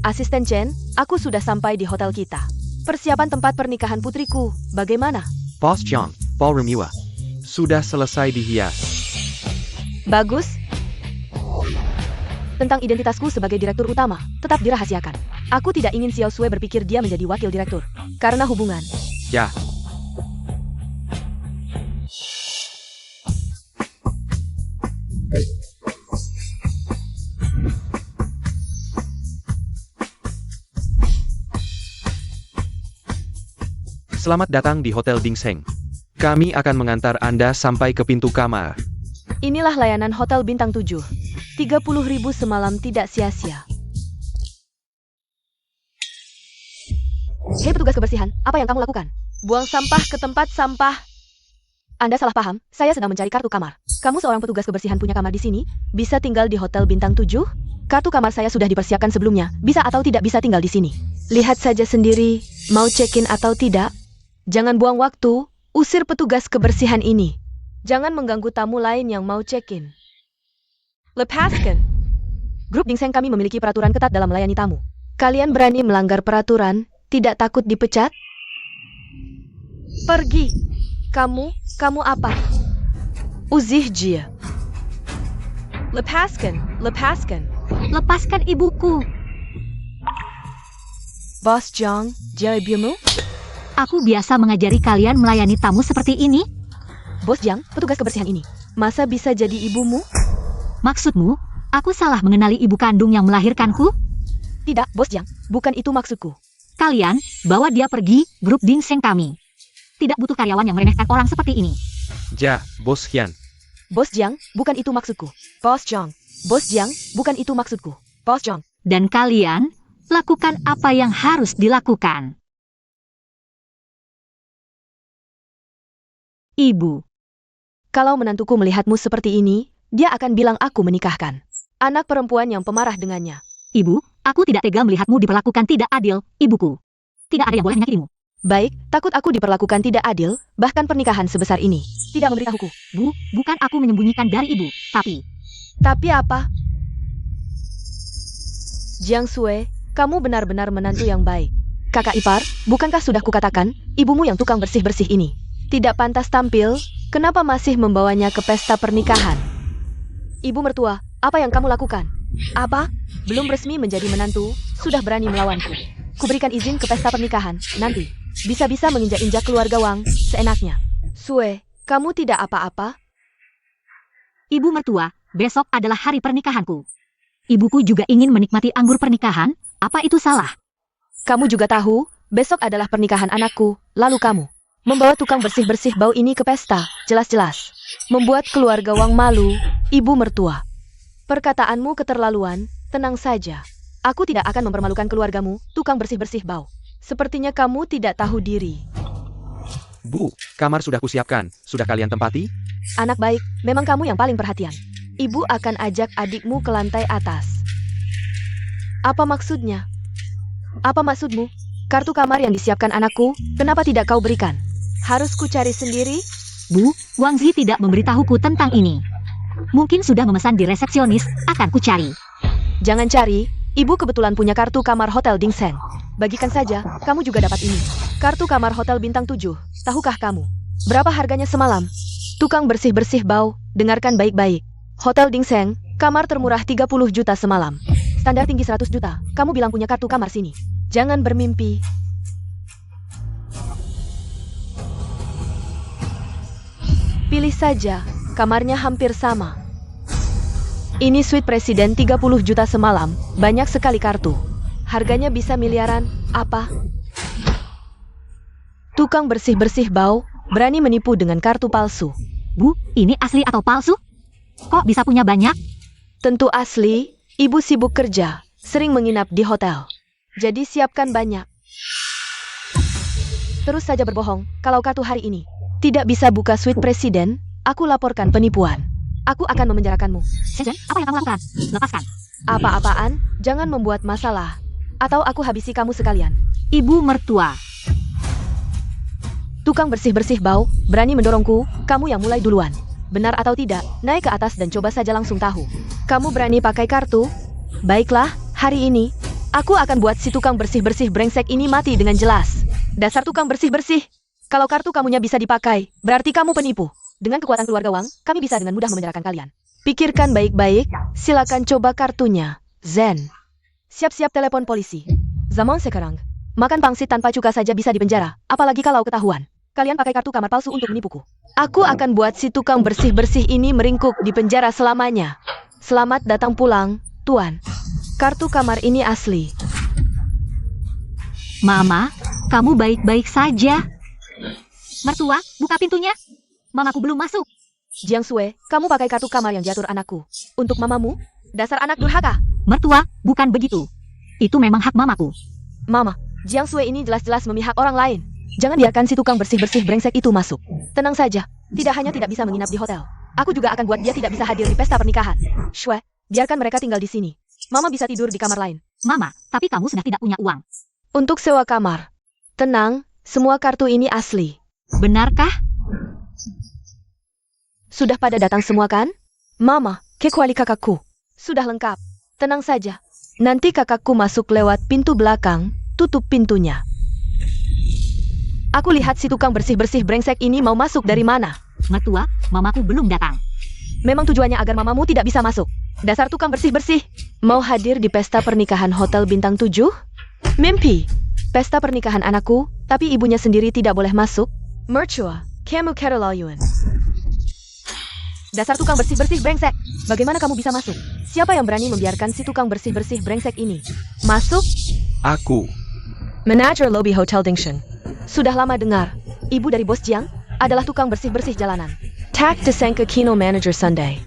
Asisten Chen, aku sudah sampai di hotel kita. Persiapan tempat pernikahan putriku, bagaimana? Bos Jiang, ballroom Yua. Sudah selesai dihias. Bagus. Tentang identitasku sebagai direktur utama, tetap dirahasiakan. Aku tidak ingin Xiao Sui berpikir dia menjadi wakil direktur. Karena hubungan. Ya. Selamat datang di Hotel Dingseng. Kami akan mengantar Anda sampai ke pintu kamar. Inilah layanan Hotel Bintang 7. 30.000 semalam tidak sia-sia. Hei petugas kebersihan, apa yang kamu lakukan? Buang sampah ke tempat sampah. Anda salah paham, saya sedang mencari kartu kamar. Kamu seorang petugas kebersihan punya kamar di sini? Bisa tinggal di Hotel Bintang 7? Kartu kamar saya sudah dipersiapkan sebelumnya, bisa atau tidak bisa tinggal di sini. Lihat saja sendiri, mau check-in atau tidak? Jangan buang waktu, usir petugas kebersihan ini. Jangan mengganggu tamu lain yang mau check-in. Lepaskan. Grup Dingseng kami memiliki peraturan ketat dalam melayani tamu. Kalian berani melanggar peraturan, tidak takut dipecat? Pergi. Kamu apa? Uzih Jia. Lepaskan. Lepaskan ibuku. Bos Jiang, jawabmu? Aku biasa mengajari kalian melayani tamu seperti ini. Bos Jiang, petugas kebersihan ini, masa bisa jadi ibumu? Maksudmu, aku salah mengenali ibu kandung yang melahirkanku? Tidak, Bos Jiang, bukan itu maksudku. Kalian, bawa dia pergi, grup Dingseng kami. Tidak butuh karyawan yang meremehkan orang seperti ini. Ja, Bos Hian. Bos Jiang, bukan itu maksudku. Bos Jiang, bukan itu maksudku. Bos Jiang. Dan kalian, lakukan apa yang harus dilakukan. Ibu. Kalau menantuku melihatmu seperti ini, dia akan bilang aku menikahkan anak perempuan yang pemarah dengannya. Ibu, aku tidak tega melihatmu diperlakukan tidak adil, ibuku. Tidak ada yang boleh menyakitimu. Baik, takut aku diperlakukan tidak adil, bahkan pernikahan sebesar ini. Tidak memberitahuku. Bu, bukan aku menyembunyikan dari ibu, tapi... Tapi apa? Jiang Sui, kamu benar-benar menantu yang baik. Kakak ipar, bukankah sudah kukatakan, ibumu yang tukang bersih-bersih ini tidak pantas tampil, kenapa masih membawanya ke pesta pernikahan? Ibu mertua, apa yang kamu lakukan? Apa? Belum resmi menjadi menantu, sudah berani melawanku. Kuberikan izin ke pesta pernikahan, nanti. Bisa-bisa menginjak-injak keluarga Wang, seenaknya. Sui, kamu tidak apa-apa? Ibu mertua, besok adalah hari pernikahanku. Ibuku juga ingin menikmati anggur pernikahan, apa itu salah? Kamu juga tahu, besok adalah pernikahan anakku, lalu kamu membawa tukang bersih-bersih bau ini ke pesta, jelas-jelas membuat keluarga Wang malu, ibu mertua. Perkataanmu keterlaluan, tenang saja. Aku tidak akan mempermalukan keluargamu, tukang bersih-bersih bau. Sepertinya kamu tidak tahu diri. Bu, kamar sudah kusiapkan. Sudah kalian tempati? Anak baik, memang kamu yang paling perhatian. Ibu akan ajak adikmu ke lantai atas. Apa maksudnya? Apa maksudmu? Kartu kamar yang disiapkan anakku, kenapa tidak kau berikan? Harus ku cari sendiri? Bu, Wang Zi tidak memberitahuku tentang ini. Mungkin sudah memesan di resepsionis, akan ku cari. Jangan cari, ibu kebetulan punya kartu kamar Hotel Dingseng. Bagikan saja, kamu juga dapat ini. Kartu kamar Hotel Bintang 7, tahukah kamu? Berapa harganya semalam? Tukang bersih-bersih bau, dengarkan baik-baik. Hotel Dingseng, kamar termurah 30 juta semalam. Standar tinggi 100 juta, kamu bilang punya kartu kamar sini. Jangan bermimpi. Pilih saja, kamarnya hampir sama. Ini suite presiden 30 juta semalam, banyak sekali kartu. Harganya bisa miliaran, apa? Tukang bersih-bersih bau, berani menipu dengan kartu palsu. Bu, ini asli atau palsu? Kok bisa punya banyak? Tentu asli, ibu sibuk kerja, sering menginap di hotel. Jadi siapkan banyak. Terus saja berbohong, kalau kartu hari ini tidak bisa buka suite presiden, aku laporkan penipuan. Aku akan memenjarakanmu. Shenzhen, apa yang kamu lakukan? Lepaskan. Apa-apaan, jangan membuat masalah. Atau aku habisi kamu sekalian. Ibu mertua. Tukang bersih-bersih bau, berani mendorongku, kamu yang mulai duluan. Benar atau tidak, naik ke atas dan coba saja langsung tahu. Kamu berani pakai kartu? Baiklah, hari ini, Aku akan buat si tukang bersih-bersih brengsek ini mati dengan jelas. Dasar tukang bersih-bersih. Kalau kartu kamunya bisa dipakai, berarti kamu penipu. Dengan kekuatan keluarga Wang, kami bisa dengan mudah memenjarakan kalian. Pikirkan baik-baik, silakan coba kartunya. Zen. Siap-siap telepon polisi. Zaman sekarang, makan pangsit tanpa cuka saja bisa dipenjara, apalagi kalau ketahuan. Kalian pakai kartu kamar palsu untuk menipuku. Aku akan buat si tukang bersih-bersih ini meringkuk di penjara selamanya. Selamat datang pulang, Tuan. Kartu kamar ini asli. Mama, kamu baik-baik saja. Mertua, buka pintunya. Mamaku belum masuk. Jiang Sue, kamu pakai kartu kamar yang diatur anakku. Untuk mamamu? Dasar anak durhaka. Mertua, bukan begitu. Itu memang hak mamaku. Mama, Jiang Sue ini jelas-jelas memihak orang lain. Jangan biarkan si tukang bersih-bersih brengsek itu masuk. Tenang saja, tidak hanya tidak bisa menginap di hotel. Aku juga akan buat dia tidak bisa hadir di pesta pernikahan. Shue, biarkan mereka tinggal di sini. Mama bisa tidur di kamar lain. Mama, tapi kamu sudah tidak punya uang. Untuk sewa kamar. Tenang, semua kartu ini asli. Benarkah? Sudah pada datang semua kan? Mama, kecuali kakakku. Sudah lengkap. Tenang saja. Nanti kakakku masuk lewat pintu belakang, tutup pintunya. Aku lihat si tukang bersih-bersih brengsek ini mau masuk dari mana. Mertua, mamaku belum datang. Memang tujuannya agar mamamu tidak bisa masuk. Dasar tukang bersih-bersih. Mau hadir di pesta pernikahan Hotel Bintang 7? Mimpi. Pesta pernikahan anakku, tapi ibunya sendiri tidak boleh masuk. Mercua, kamu keterlaluan. Dasar tukang bersih-bersih brengsek. Bagaimana kamu bisa masuk? Siapa yang berani membiarkan si tukang bersih-bersih brengsek ini masuk? Aku. Manajer lobi Hotel Dingsheng. Sudah lama dengar, ibu dari bos Jiang adalah tukang bersih-bersih jalanan. Tak disangka Kino Manager Sunday.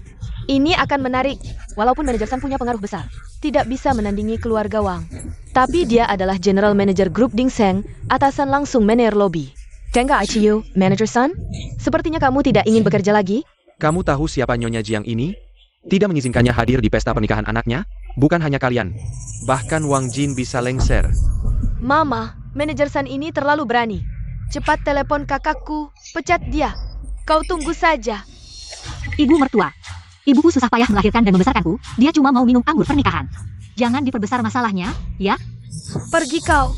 Ini akan menarik, walaupun manajer Sun punya pengaruh besar. Tidak bisa menandingi keluarga Wang. Tapi dia adalah General Manager Grup Dingseng, atasan langsung manajer lobby. Tengah ICU, Manager Sun? Sepertinya kamu tidak ingin bekerja lagi? Kamu tahu siapa Nyonya Jiang ini? Tidak mengizinkannya hadir di pesta pernikahan anaknya? Bukan hanya kalian. Bahkan Wang Jin bisa lengser. Mama, Manajer Sun ini terlalu berani. Cepat telepon kakakku, pecat dia. Kau tunggu saja. Ibu mertua. Ibuku susah payah melahirkan dan membesarkanku. Dia cuma mau minum anggur pernikahan. Jangan diperbesar masalahnya, ya? Pergi kau.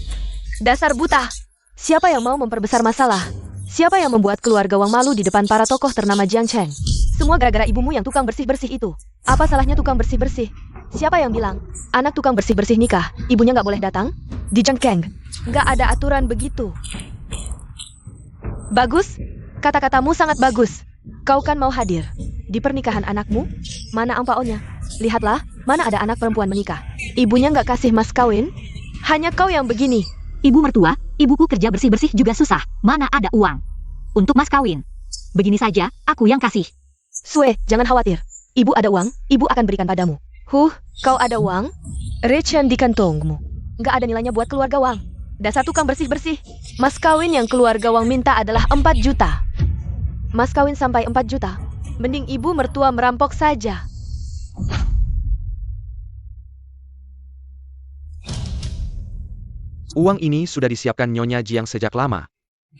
Dasar buta. Siapa yang mau memperbesar masalah? Siapa yang membuat keluarga Wang malu di depan para tokoh ternama Jiang Cheng? Semua gara-gara ibumu yang tukang bersih-bersih itu. Apa salahnya tukang bersih-bersih? Siapa yang bilang anak tukang bersih-bersih nikah, ibunya nggak boleh datang? Di Zhengkeng, nggak ada aturan begitu. Bagus. Kata-katamu sangat bagus. Kau kan mau hadir di pernikahan anakmu? Mana ampaonnya? Lihatlah, mana ada anak perempuan menikah. Ibunya nggak kasih mas kawin? Hanya kau yang begini. Ibu mertua, ibuku kerja bersih-bersih juga susah. Mana ada uang untuk mas kawin? Begini saja, aku yang kasih. Sue, jangan khawatir. Ibu ada uang, ibu akan berikan padamu. Kau ada uang? Recen di kantongmu. Nggak ada nilainya buat keluarga Wang. Dasar tukang bersih-bersih. Mas kawin yang keluarga Wang minta adalah 4 juta. Mas kawin sampai 4 juta. Mending ibu mertua merampok saja. Uang ini sudah disiapkan Nyonya Jiang sejak lama.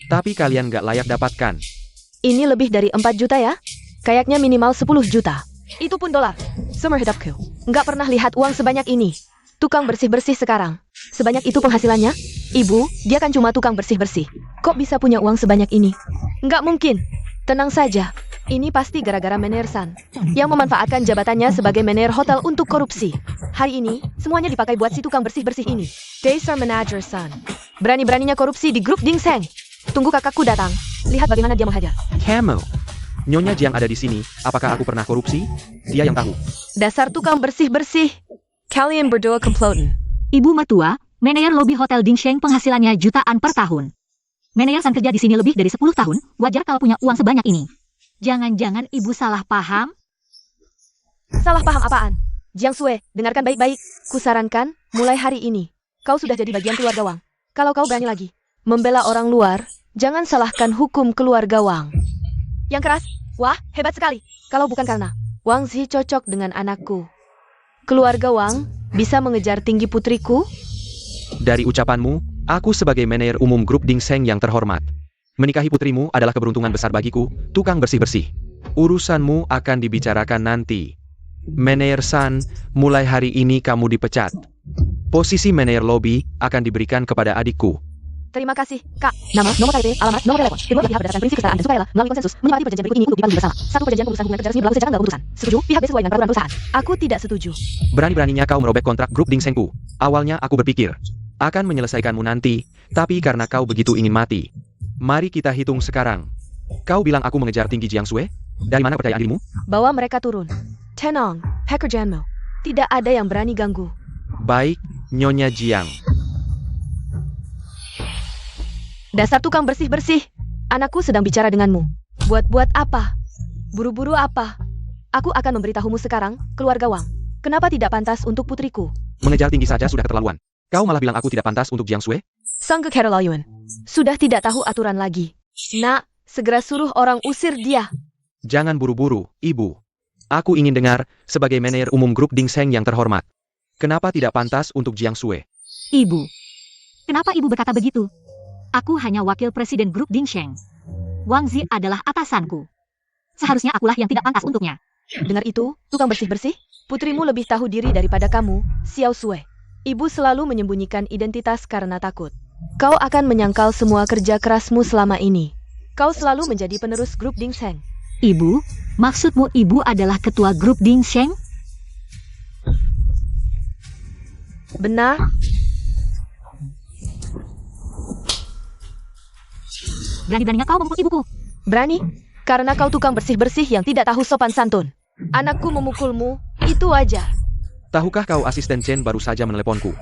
Tapi kalian gak layak dapatkan. Ini lebih dari 4 juta ya? Kayaknya minimal 10 juta. Itu pun dolar. Seumur hidupku nggak pernah lihat uang sebanyak ini. Tukang bersih-bersih sekarang. Sebanyak itu penghasilannya? Ibu, dia kan cuma tukang bersih-bersih. Kok bisa punya uang sebanyak ini? Nggak mungkin. Tenang saja. Ini pasti gara-gara manajer Sun yang memanfaatkan jabatannya sebagai manajer hotel untuk korupsi. Hari ini, semuanya dipakai buat si tukang bersih-bersih ini. Dasar manajer Sun. Berani-beraninya korupsi di grup Dingseng. Tunggu kakakku datang. Lihat bagaimana dia menghajar. Camel. Nyonya Jiang ada di sini. Apakah aku pernah korupsi? Dia yang tahu. Dasar tukang bersih-bersih. Kalian berdua komplotan. Ibu mertua, manajer lobi Hotel Dingseng penghasilannya jutaan per tahun. Manajer Sun kerja di sini lebih dari 10 tahun, wajar kalau punya uang sebanyak ini. Jangan-jangan ibu salah paham? Salah paham apaan? Jiang Sue, dengarkan baik-baik. Kusarankan, mulai hari ini, kau sudah jadi bagian keluarga Wang. Kalau kau berani lagi membela orang luar, jangan salahkan hukum keluarga Wang. Yang keras? Wah, hebat sekali. Kalau bukan karena Wang Zi cocok dengan anakku, keluarga Wang bisa mengejar tinggi putriku? Dari ucapanmu, aku sebagai manajer umum grup Dingseng yang terhormat. Menikahi putrimu adalah keberuntungan besar bagiku, tukang bersih-bersih. Urusanmu akan dibicarakan nanti. Manajer Sun, mulai hari ini kamu dipecat. Posisi manajer lobby akan diberikan kepada adikku. Terima kasih, Kak. Nama, nomor KTP, alamat, nomor telepon. Kedua belah pihak berdasarkan prinsip kesetaraan dan sukarela melalui konsensus menyepakati perjanjian berikut ini untuk dipanggil bersama. Satu, perjanjian pengurusan hubungan kerja resmi berlaku sejak tanggal pemutusan. Setuju? Pihak B sesuai dengan peraturan perusahaan. Aku tidak setuju. Berani-beraninya kau merobek kontrak grup Dingsengku. Awalnya aku berpikir akan menyelesaikanmu nanti, tapi karena kau begitu ingin mati. Mari kita hitung sekarang. Kau bilang aku mengejar tinggi Jiang Sui? Dari mana kepercayaan dirimu? Bawa mereka turun. Tenang, pekerjaanmu. Tidak ada yang berani ganggu. Baik, Nyonya Jiang. Dasar tukang bersih-bersih. Anakku sedang bicara denganmu. Buat-buat apa? Buru-buru apa? Aku akan memberitahumu sekarang, keluarga Wang. Kenapa tidak pantas untuk putriku? Mengejar tinggi saja sudah keterlaluan. Kau malah bilang aku tidak pantas untuk Jiang Sui? Sangge Keterlaluan. Sudah tidak tahu aturan lagi. Nak, segera suruh orang usir dia. Jangan buru-buru, Ibu. Aku ingin dengar, sebagai manajer umum grup Dingseng yang terhormat. Kenapa tidak pantas untuk Jiang Sui? Ibu. Kenapa ibu berkata begitu? Aku hanya wakil presiden grup Dingsheng. Wang Zi adalah atasanku. Seharusnya akulah yang tidak pantas untuknya. Dengar itu, tukang bersih-bersih? Putrimu lebih tahu diri daripada kamu, Xiao Sui. Ibu selalu menyembunyikan identitas karena takut. Kau akan menyangkal semua kerja kerasmu selama ini. Kau selalu menjadi penerus grup Dingseng. Ibu, maksudmu ibu adalah ketua grup Dingsheng? Benar? Berani-beraninya kau memukul ibuku. Berani? Karena kau tukang bersih-bersih yang tidak tahu sopan santun. Anakku memukulmu, itu aja. Tahukah kau asisten Chen baru saja meneleponku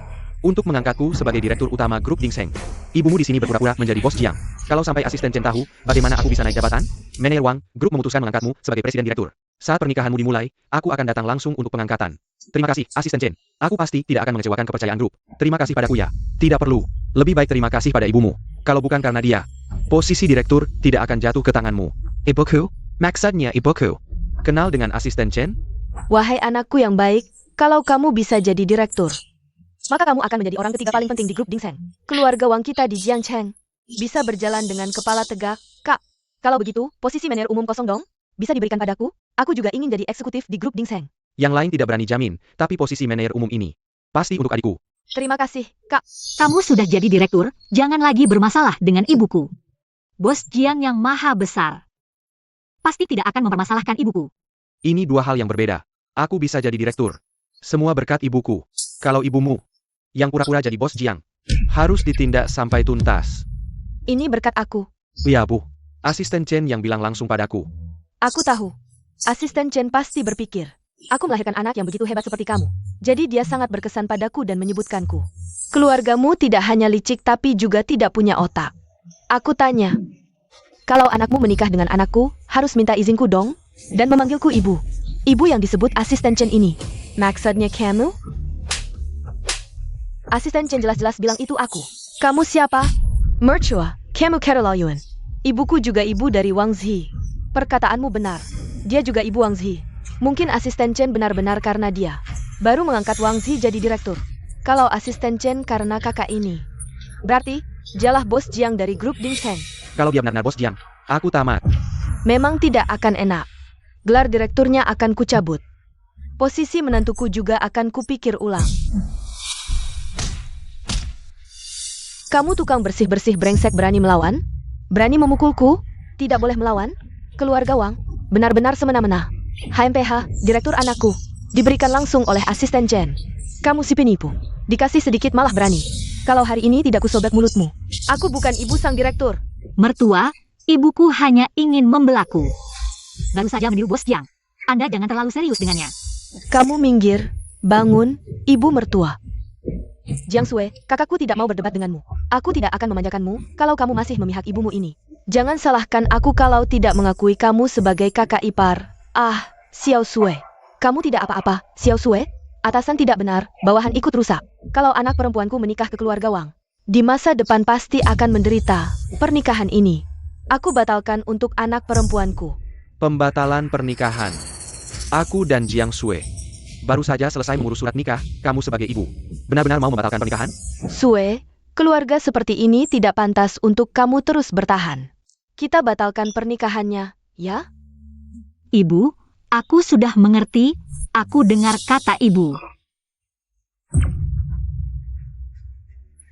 untuk mengangkatku sebagai direktur utama grup Dingseng. Ibumu di sini berpura-pura menjadi bos Jiang. Kalau sampai asisten Chen tahu, bagaimana aku bisa naik jabatan? Manajer Wang, grup memutuskan mengangkatmu sebagai presiden direktur. Saat pernikahanmu dimulai, aku akan datang langsung untuk pengangkatan. Terima kasih, asisten Chen. Aku pasti tidak akan mengecewakan kepercayaan grup. Terima kasih padaku ya. Tidak perlu. Lebih baik terima kasih pada ibumu. Kalau bukan karena dia, posisi direktur tidak akan jatuh ke tanganmu. Ibuku? Maksudnya ibuku. Kenal dengan asisten Chen? Wahai anakku yang baik, kalau kamu bisa jadi direktur, maka kamu akan menjadi orang ketiga paling penting di grup Dingseng. Keluarga Wang kita di Jiangcheng bisa berjalan dengan kepala tegak, Kak. Kalau begitu, posisi manajer umum kosong dong? Bisa diberikan padaku? Aku juga ingin jadi eksekutif di grup Dingseng. Yang lain tidak berani jamin, tapi posisi manajer umum ini pasti untuk adikku. Terima kasih, Kak. Kamu sudah jadi direktur, jangan lagi bermasalah dengan ibuku. Bos Jiang yang maha besar pasti tidak akan mempermasalahkan ibuku. Ini dua hal yang berbeda. Aku bisa jadi direktur. Semua berkat ibuku. Kalau ibumu, yang pura-pura jadi bos Jiang, harus ditindak sampai tuntas. Ini berkat aku. Ya Bu, asisten Chen yang bilang langsung padaku. Aku tahu. Asisten Chen pasti berpikir, aku melahirkan anak yang begitu hebat seperti kamu. Jadi dia sangat berkesan padaku dan menyebutkanku. Keluargamu tidak hanya licik tapi juga tidak punya otak. Aku tanya, kalau anakmu menikah dengan anakku, harus minta izinku dong? Dan memanggilku ibu. Ibu yang disebut asisten Chen ini. Maksudnya kamu? Asisten Chen jelas-jelas bilang itu aku. Kamu siapa? Mercua, kamu Keterlaluan. Ibuku juga ibu dari Wang Zi. Perkataanmu benar. Dia juga ibu Wang Zi. Mungkin asisten Chen benar-benar karena dia baru mengangkat Wang Zi jadi direktur. Kalau asisten Chen karena kakak ini, berarti dialah bos Jiang dari grup Dingseng. Kalau dia benar-benar bos Jiang, aku tamat. Memang tidak akan enak. Gelar direkturnya akan kucabut. Posisi menantuku juga akan kupikir ulang. Kamu tukang bersih-bersih brengsek berani melawan? Berani memukulku? Tidak boleh melawan? Keluarga Wang, benar-benar semena-mena. HMPH, direktur anakku, diberikan langsung oleh asisten Chen. Kamu si penipu. Dikasih sedikit malah berani. Kalau hari ini tidak kusobek mulutmu. Aku bukan ibu sang direktur. Mertua, ibuku hanya ingin membelaku. Baru saja meniru bos Jiang. Anda jangan terlalu serius dengannya. Kamu minggir, bangun, ibu mertua. Jiang Sui, kakakku tidak mau berdebat denganmu. Aku tidak akan memanjakanmu kalau kamu masih memihak ibumu ini. Jangan salahkan aku kalau tidak mengakui kamu sebagai kakak ipar. Ah, Xiao Sui. Kamu tidak apa-apa, Xiao Sui. Atasan tidak benar, bawahan ikut rusak. Kalau anak perempuanku menikah ke keluarga Wang, di masa depan pasti akan menderita. Pernikahan ini, aku batalkan untuk anak perempuanku. Pembatalan pernikahan. Aku dan Jiang Sui baru saja selesai mengurus surat nikah. Kamu sebagai ibu, benar-benar mau membatalkan pernikahan? Sui, keluarga seperti ini tidak pantas untuk kamu terus bertahan. Kita batalkan pernikahannya, ya? Ibu, aku sudah mengerti. Aku dengar kata ibu.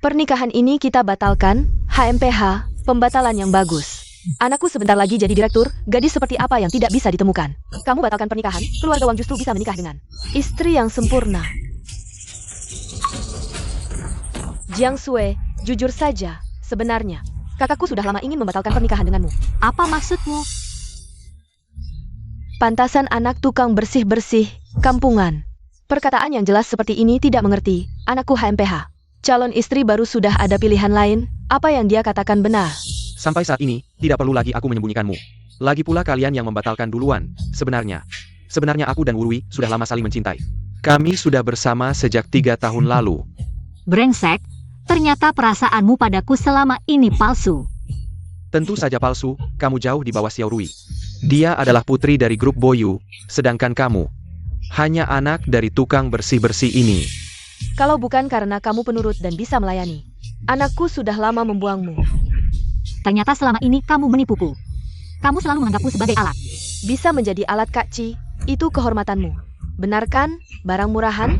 Pernikahan ini kita batalkan, HMPH, pembatalan yang bagus. Anakku sebentar lagi jadi direktur, gadis seperti apa yang tidak bisa ditemukan. Kamu batalkan pernikahan, keluarga Wang justru bisa menikah dengan istri yang sempurna. Jiang Sui, jujur saja, sebenarnya, kakakku sudah lama ingin membatalkan pernikahan denganmu. Apa maksudmu? Pantasan anak tukang bersih-bersih, kampungan. Perkataan yang jelas seperti ini tidak mengerti, anakku HMPH. Calon istri baru sudah ada pilihan lain, apa yang dia katakan benar. Sampai saat ini, tidak perlu lagi aku menyembunyikanmu. Lagi pula kalian yang membatalkan duluan. Sebenarnya aku dan Wurui sudah lama saling mencintai. Kami sudah bersama sejak 3 tahun lalu. Brengsek, ternyata perasaanmu padaku selama ini palsu. Tentu saja palsu, kamu jauh di bawah Xiao Rui. Dia adalah putri dari grup Boyu, sedangkan kamu hanya anak dari tukang bersih-bersih ini. Kalau bukan karena kamu penurut dan bisa melayani, anakku sudah lama membuangmu. Ternyata selama ini kamu menipuku. Kamu selalu menganggapku sebagai alat. Bisa menjadi alat Kak Ci, itu kehormatanmu. Benar kan, barang murahan?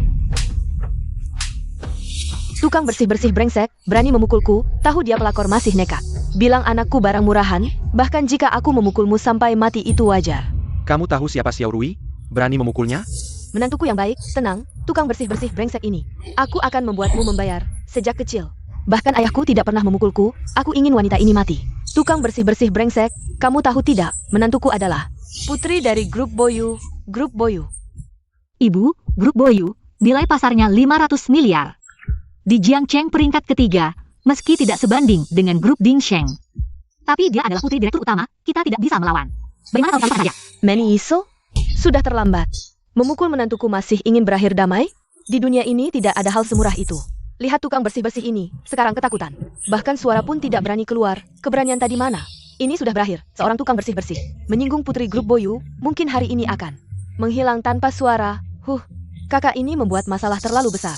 Tukang bersih-bersih brengsek, berani memukulku, tahu dia pelakor masih nekat. Bilang anakku barang murahan, bahkan jika aku memukulmu sampai mati itu wajar. Kamu tahu siapa Xiao Rui? Berani memukulnya? Menantuku yang baik, tenang, tukang bersih-bersih brengsek ini. Aku akan membuatmu membayar, sejak kecil. Bahkan ayahku tidak pernah memukulku, aku ingin wanita ini mati. Tukang bersih-bersih brengsek, kamu tahu tidak, menantuku adalah putri dari grup Boyu, Ibu, grup Boyu, nilai pasarnya 500 miliar. Di Jiangcheng peringkat ketiga, meski tidak sebanding dengan grup Dingsheng. Tapi dia adalah putri direktur utama, kita tidak bisa melawan. Bagaimana kalau saja? Manny Iso? Sudah terlambat. Memukul menantuku masih ingin berakhir damai? Di dunia ini tidak ada hal semurah itu. Lihat tukang bersih-bersih ini, sekarang ketakutan. Bahkan suara pun tidak berani keluar, keberanian tadi mana? Ini sudah berakhir, seorang tukang bersih-bersih. Menyinggung putri grup Boyu, mungkin hari ini akan menghilang tanpa suara. Kakak ini membuat masalah terlalu besar.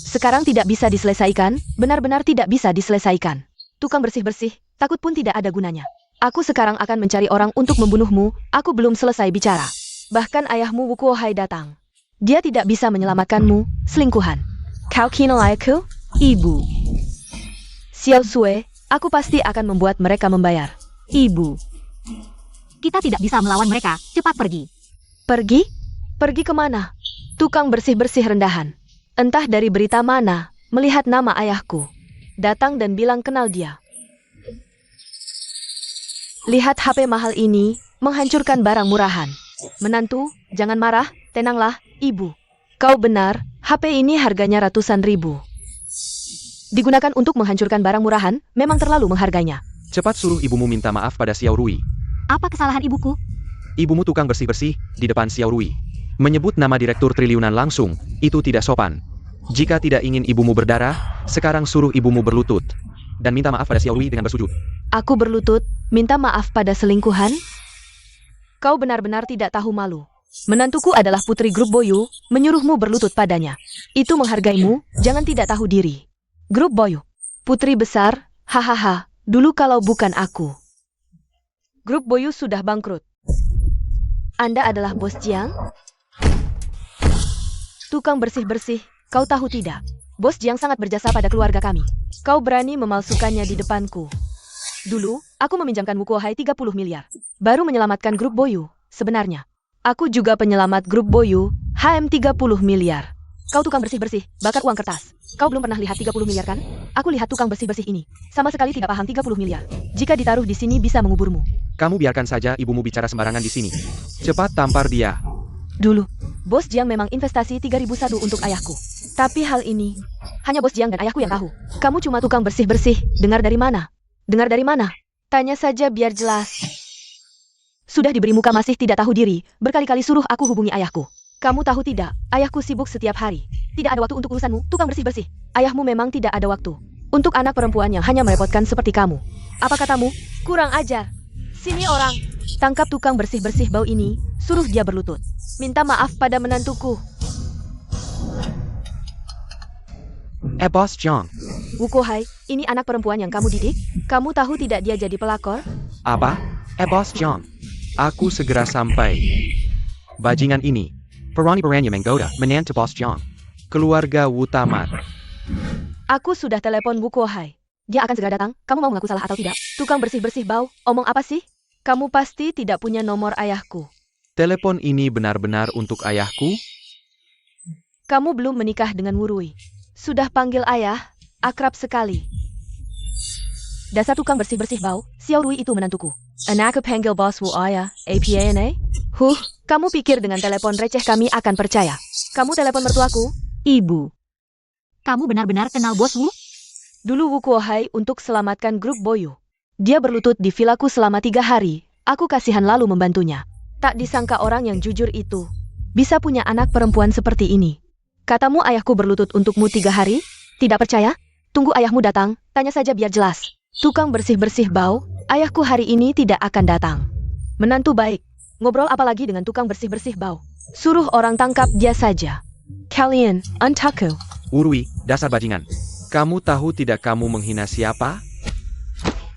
Sekarang tidak bisa diselesaikan, benar-benar tidak bisa diselesaikan. Tukang bersih-bersih, takut pun tidak ada gunanya. Aku sekarang akan mencari orang untuk membunuhmu, aku belum selesai bicara. Bahkan ayahmu Wukuohai datang. Dia tidak bisa menyelamatkanmu, selingkuhan. Kau kenal ayahku? Ibu, Xiao Sui, aku pasti akan membuat mereka membayar. ibu. Kita tidak bisa melawan mereka, cepat pergi. Pergi? Pergi kemana? Tukang bersih-bersih rendahan. Entah dari berita mana, melihat nama ayahku. Datang dan bilang kenal dia. Lihat HP mahal ini, menghancurkan barang murahan. Menantu, jangan marah, tenanglah, ibu. Kau benar, HP ini harganya ratusan ribu. Digunakan untuk menghancurkan barang murahan, memang terlalu menghargainya. Cepat suruh ibumu minta maaf pada Xiao Rui. Apa kesalahan ibuku? Ibumu tukang bersih-bersih, di depan Xiao Rui. Menyebut nama direktur triliunan langsung, itu tidak sopan. Jika tidak ingin ibumu berdarah, sekarang suruh ibumu berlutut. Dan minta maaf pada Xiao Rui dengan bersujud. Aku berlutut, minta maaf pada selingkuhan? Kau benar-benar tidak tahu malu. Menantuku adalah putri grup Boyu, menyuruhmu berlutut padanya. Itu menghargaimu, jangan tidak tahu diri. Grup Boyu, putri besar, hahaha, dulu kalau bukan aku. Grup Boyu sudah bangkrut. Anda adalah bos Jiang? Tukang bersih-bersih, kau tahu tidak? Bos Jiang sangat berjasa pada keluarga kami. Kau berani memalsukannya di depanku. Dulu, aku meminjamkan Wukuohai 30 miliar. Baru menyelamatkan grup Boyu, sebenarnya. Aku juga penyelamat grup Boyu, HM 30 miliar. Kau tukang bersih-bersih, bakar uang kertas. Kau belum pernah lihat 30 miliar kan? Aku lihat tukang bersih-bersih ini. Sama sekali tidak paham 30 miliar. Jika ditaruh di sini bisa menguburmu. Kamu biarkan saja ibumu bicara sembarangan di sini. Cepat tampar dia. Dulu, Bos Jiang memang investasi 3001 untuk ayahku. Tapi hal ini, hanya Bos Jiang dan ayahku yang tahu. Kamu cuma tukang bersih-bersih, dengar dari mana? Dengar dari mana? Tanya saja biar jelas. Sudah diberi muka masih tidak tahu diri, berkali-kali suruh aku hubungi ayahku. Kamu tahu tidak, ayahku sibuk setiap hari. Tidak ada waktu untuk urusanmu, tukang bersih-bersih. Ayahmu memang tidak ada waktu. Untuk anak perempuan yang hanya merepotkan seperti kamu. Apa katamu? Kurang ajar. Sini orang. Tangkap tukang bersih-bersih bau ini, suruh dia berlutut. Minta maaf pada menantuku. Bos Jiang. Wukuohai, ini anak perempuan yang kamu didik? Kamu tahu tidak dia jadi pelakor? Apa? Bos Jiang. Aku segera sampai. Bajingan ini. Perani berani menggoda menantu Bos Jiang. Keluarga Wu tamat. Aku sudah telepon Bu Kuohai. Dia akan segera datang. Kamu mau mengaku salah atau tidak? Tukang bersih-bersih bau, omong apa sih? Kamu pasti tidak punya nomor ayahku. Telepon ini benar-benar untuk ayahku? Kamu belum menikah dengan Wurui. Sudah panggil ayah, akrab sekali. Dasar tukang bersih-bersih bau, Xiao Rui itu menantuku. Anak panggil bos Wu ayah, APANA? Kamu pikir dengan telepon receh kami akan percaya? Kamu telepon mertuaku? Ibu. Kamu benar-benar kenal bos Wu? Dulu Wu Kuohai untuk selamatkan grup Boyu. Dia berlutut di vilaku selama 3 hari. Aku kasihan lalu membantunya. Tak disangka orang yang jujur itu bisa punya anak perempuan seperti ini. Katamu ayahku berlutut untukmu 3 hari? Tidak percaya? Tunggu ayahmu datang, tanya saja biar jelas. Tukang bersih-bersih bau, ayahku hari ini tidak akan datang. Menantu baik, ngobrol apa lagi dengan tukang bersih-bersih bau? Suruh orang tangkap dia saja. Kalian, antaku. Wurui, dasar bajingan. Kamu tahu tidak kamu menghina siapa?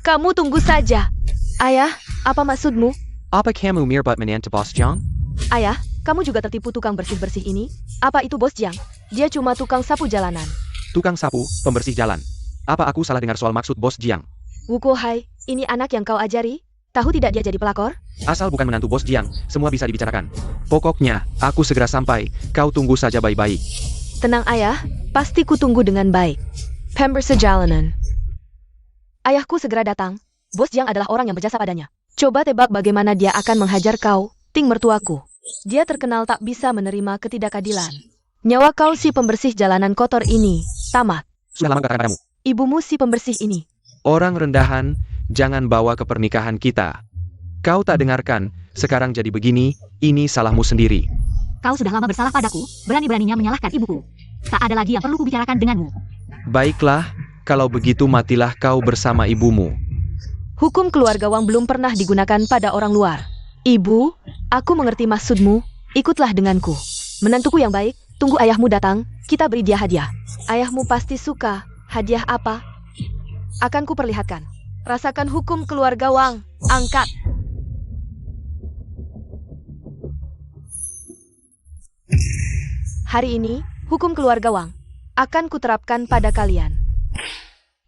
Kamu tunggu saja. Ayah, apa maksudmu? Apa kamu mirip menantu Bos Jiang? Ayah, kamu juga tertipu tukang bersih-bersih ini? Apa itu Bos Jiang? Dia cuma tukang sapu jalanan. Tukang sapu, pembersih jalan. Apa aku salah dengar soal maksud Bos Jiang? Wu Kuohai, ini anak yang kau ajari? Tahu tidak dia jadi pelakor? Asal bukan menantu Bos Jiang, semua bisa dibicarakan. Pokoknya, aku segera sampai, kau tunggu saja baik-baik. Tenang ayah, pasti ku tunggu dengan baik. Pembersih jalanan. Ayahku segera datang. Bos Jiang adalah orang yang berjasa padanya. Coba tebak bagaimana dia akan menghajar kau, Ting mertuaku. Dia terkenal tak bisa menerima ketidakadilan. Nyawa kau si pembersih jalanan kotor ini, tamat. Sudah lama katakan padamu. Ibumu si pembersih ini. Orang rendahan, jangan bawa ke pernikahan kita. Kau tak dengarkan, sekarang jadi begini, ini salahmu sendiri. Kau sudah lama bersalah padaku, berani-beraninya menyalahkan ibuku. Tak ada lagi yang perlu kubicarakan denganmu. Baiklah, kalau begitu matilah kau bersama ibumu. Hukum keluarga Wang belum pernah digunakan pada orang luar. Ibu, aku mengerti maksudmu, ikutlah denganku. Menantuku yang baik, tunggu ayahmu datang, kita beri dia hadiah. Ayahmu pasti suka, hadiah apa? Akan kuperlihatkan. Rasakan hukum keluarga Wang, angkat. Hari ini, hukum keluarga Wang akan kuterapkan pada kalian.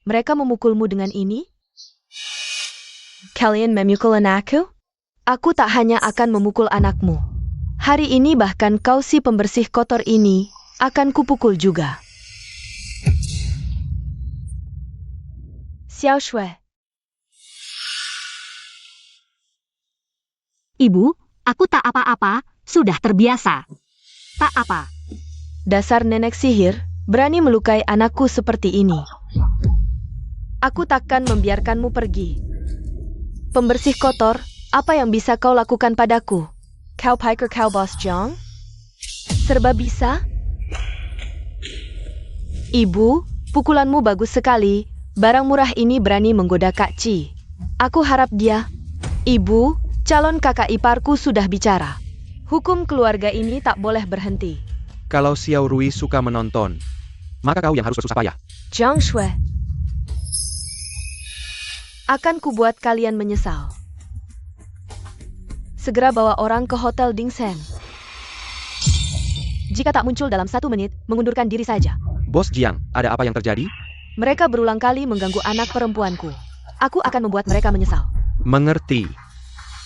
Mereka memukulmu dengan ini? Kalian memukul anakku? Aku tak hanya akan memukul anakmu. Hari ini bahkan kau si pembersih kotor ini akan kupukul juga. Xiao Shui. Ibu, aku tak apa-apa, sudah terbiasa. Tak apa. Dasar nenek sihir, berani melukai anakku seperti ini. Aku takkan membiarkanmu pergi. Pembersih kotor, apa yang bisa kau lakukan padaku? Kau piker kau Bos Jiang? Serba bisa? Ibu, pukulanmu bagus sekali. Barang murah ini berani menggoda Kak Ci. Aku harap dia. Ibu, calon kakak iparku sudah bicara. Hukum keluarga ini tak boleh berhenti. Kalau Xiao Rui suka menonton, maka kau yang harus bersusah payah. Jiang Shui. Akan kubuat kalian menyesal. Segera bawa orang ke Hotel Dingseng. Jika tak muncul dalam 1 menit, mengundurkan diri saja. Bos Jiang, ada apa yang terjadi? Mereka berulang kali mengganggu anak perempuanku. Aku akan membuat mereka menyesal. Mengerti.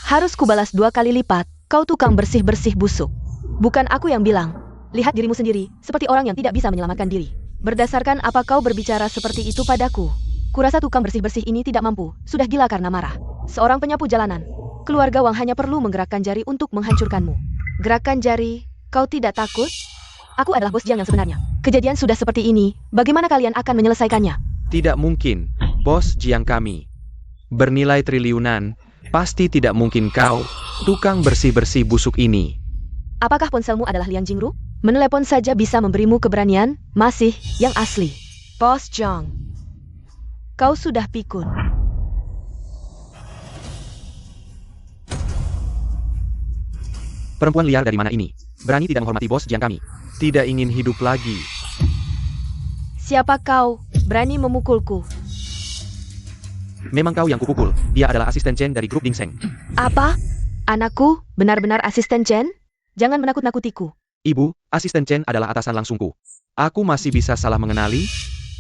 Harus kubalas 2 kali lipat, kau tukang bersih-bersih busuk. Bukan aku yang bilang. Lihat dirimu sendiri, seperti orang yang tidak bisa menyelamatkan diri. Berdasarkan apa kau berbicara seperti itu padaku? Kurasa tukang bersih-bersih ini tidak mampu, sudah gila karena marah. Seorang penyapu jalanan. Keluarga Wang hanya perlu menggerakkan jari untuk menghancurkanmu. Gerakan jari, kau tidak takut? Aku adalah Bos Jiang yang sebenarnya. Kejadian sudah seperti ini, bagaimana kalian akan menyelesaikannya? Tidak mungkin, Bos Jiang kami. Bernilai triliunan, pasti tidak mungkin kau, tukang bersih-bersih busuk ini. Apakah ponselmu adalah Liang Jingru? Menelepon saja bisa memberimu keberanian, masih yang asli. Bos Jiang, kau sudah pikun. Perempuan liar dari mana ini? Berani tidak menghormati Bos Jiang kami. Tidak ingin hidup lagi. Siapa kau? Berani memukulku. Memang kau yang kupukul. Dia adalah asisten Chen dari grup Dingseng. Apa? Anakku, benar-benar asisten Chen? Jangan menakut-nakutiku. Ibu, asisten Chen adalah atasan langsungku. Aku masih bisa salah mengenali?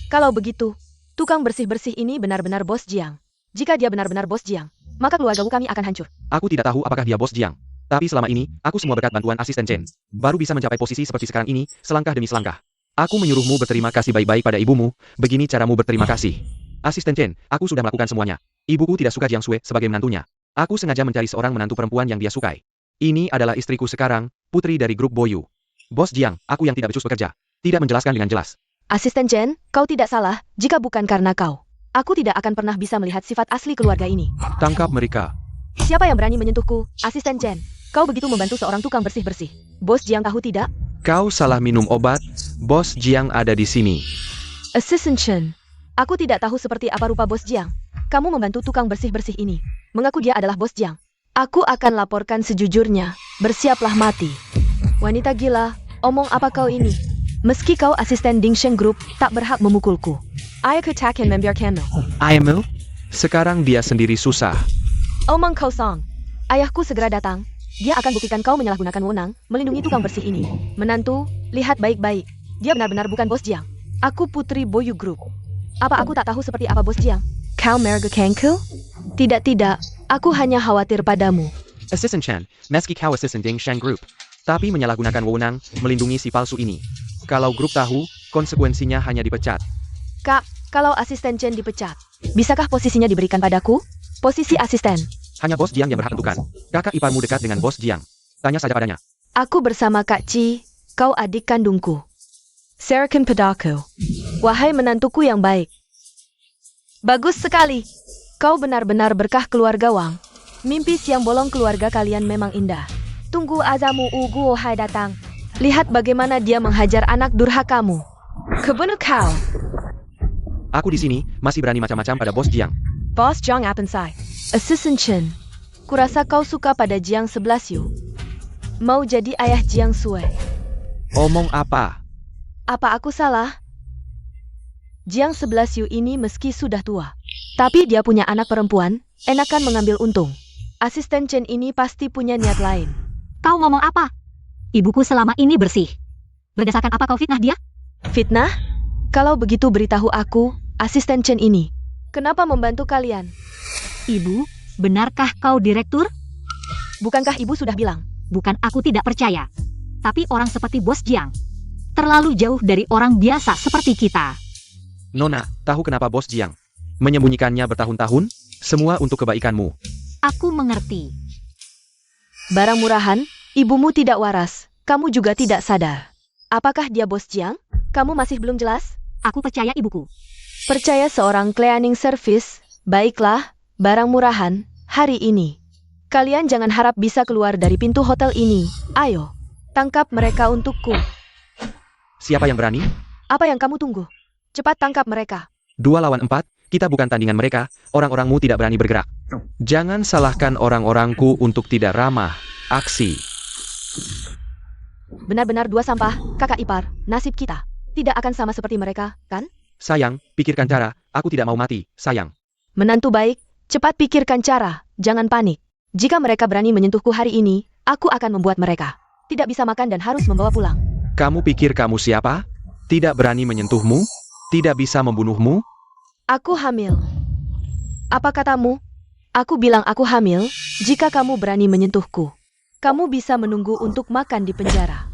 Kalau begitu, tukang bersih-bersih ini benar-benar bos Jiang. Jika dia benar-benar bos Jiang, maka keluarga Wu kami akan hancur. Aku tidak tahu apakah dia bos Jiang. Tapi selama ini, aku semua berkat bantuan asisten Chen. Baru bisa mencapai posisi seperti sekarang ini, selangkah demi selangkah. Aku menyuruhmu berterima kasih baik-baik pada ibumu, begini caramu berterima kasih. Asisten Chen, aku sudah melakukan semuanya. Ibuku tidak suka Jiang Sui sebagai menantunya. Aku sengaja mencari seorang menantu perempuan yang dia sukai. Ini adalah istriku sekarang, putri dari grup Boyu. Bos Jiang, aku yang tidak becus bekerja. Tidak menjelaskan dengan jelas. Asisten Chen, kau tidak salah, jika bukan karena kau. Aku tidak akan pernah bisa melihat sifat asli keluarga ini. Tangkap mereka. Siapa yang berani menyentuhku? Asisten Chen, kau begitu membantu seorang tukang bersih-bersih. Bos Jiang tahu tidak? Kau salah minum obat, Bos Jiang ada di sini. Assistant Chen, aku tidak tahu seperti apa rupa Bos Jiang. Kamu membantu tukang bersih-bersih ini. Mengaku dia adalah Bos Jiang. Aku akan laporkan sejujurnya. Bersiaplah mati. Wanita gila, omong apa kau ini? Meski kau asisten Ding Sheng Group, tak berhak memukulku. Aku takkan membiarkanmu. Aemil? Sekarang dia sendiri susah. Omong kosong. Ayahku segera datang. Dia akan buktikan kau menyalahgunakan wewenang, melindungi tukang bersih ini. Menantu, lihat baik-baik. Dia benar-benar bukan Bos Jiang. Aku putri Boyu Group. Apa aku tak tahu seperti apa Bos Jiang? Kau mergekengku? Tidak, aku hanya khawatir padamu. Assistant Chen, meski kau assistant Ding Sheng Group, tapi menyalahgunakan wewenang, melindungi si palsu ini. Kalau grup tahu, konsekuensinya hanya dipecat. Kak, kalau asisten Chen dipecat, bisakah posisinya diberikan padaku? Posisi asisten. Hanya Bos Jiang yang berhak tentukan. Kakak iparmu dekat dengan Bos Jiang. Tanya saja padanya. Aku bersama Kak Ci, kau adik kandungku. Serakin padaku. Wahai menantuku yang baik. Bagus sekali. Kau benar-benar berkah keluarga Wang. Mimpi siang bolong keluarga kalian memang indah. Tunggu azamu Ugu Ohai datang. Lihat bagaimana dia menghajar anak durhakamu. Kebunuh kau. Aku di sini, masih berani macam-macam pada Bos Jiang. Bos Jiang Apensai. Assistant Chen. Kurasa kau suka pada Jiang 11 Yu. Mau jadi ayah Jiang Sui. Omong apa? Apa aku salah? Jiang 11 Yu ini meski sudah tua, tapi dia punya anak perempuan, enakan mengambil untung. Asisten Chen ini pasti punya niat lain. Kau ngomong apa? Ibuku selama ini bersih. Berdasarkan apa kau fitnah dia? Fitnah? Kalau begitu beritahu aku, asisten Chen ini. Kenapa membantu kalian? Ibu, benarkah kau direktur? Bukankah ibu sudah bilang? Bukan aku tidak percaya. Tapi orang seperti Bos Jiang terlalu jauh dari orang biasa seperti kita. Nona, tahu kenapa Bos Jiang menyembunyikannya bertahun-tahun? Semua untuk kebaikanmu. Aku mengerti. Barang murahan, ibumu tidak waras. Kamu juga tidak sadar. Apakah dia Bos Jiang? Kamu masih belum jelas? Aku percaya ibuku. Percaya seorang cleaning service? Baiklah, barang murahan, hari ini. Kalian jangan harap bisa keluar dari pintu hotel ini. Ayo, tangkap mereka untukku. Siapa yang berani? Apa yang kamu tunggu? Cepat tangkap mereka. 2 lawan 4, kita bukan tandingan mereka, orang-orangmu tidak berani bergerak. Jangan salahkan orang-orangku untuk tidak ramah. Aksi. Benar-benar dua sampah, kakak ipar, nasib kita. Tidak akan sama seperti mereka, kan? Sayang, pikirkan cara, aku tidak mau mati, sayang. Menantu baik, cepat pikirkan cara, jangan panik. Jika mereka berani menyentuhku hari ini, aku akan membuat mereka tidak bisa makan dan harus membawa pulang. Kamu pikir kamu siapa? Tidak berani menyentuhmu? Tidak bisa membunuhmu? Aku hamil. Apa katamu? Aku bilang aku hamil, jika kamu berani menyentuhku. Kamu bisa menunggu untuk makan di penjara.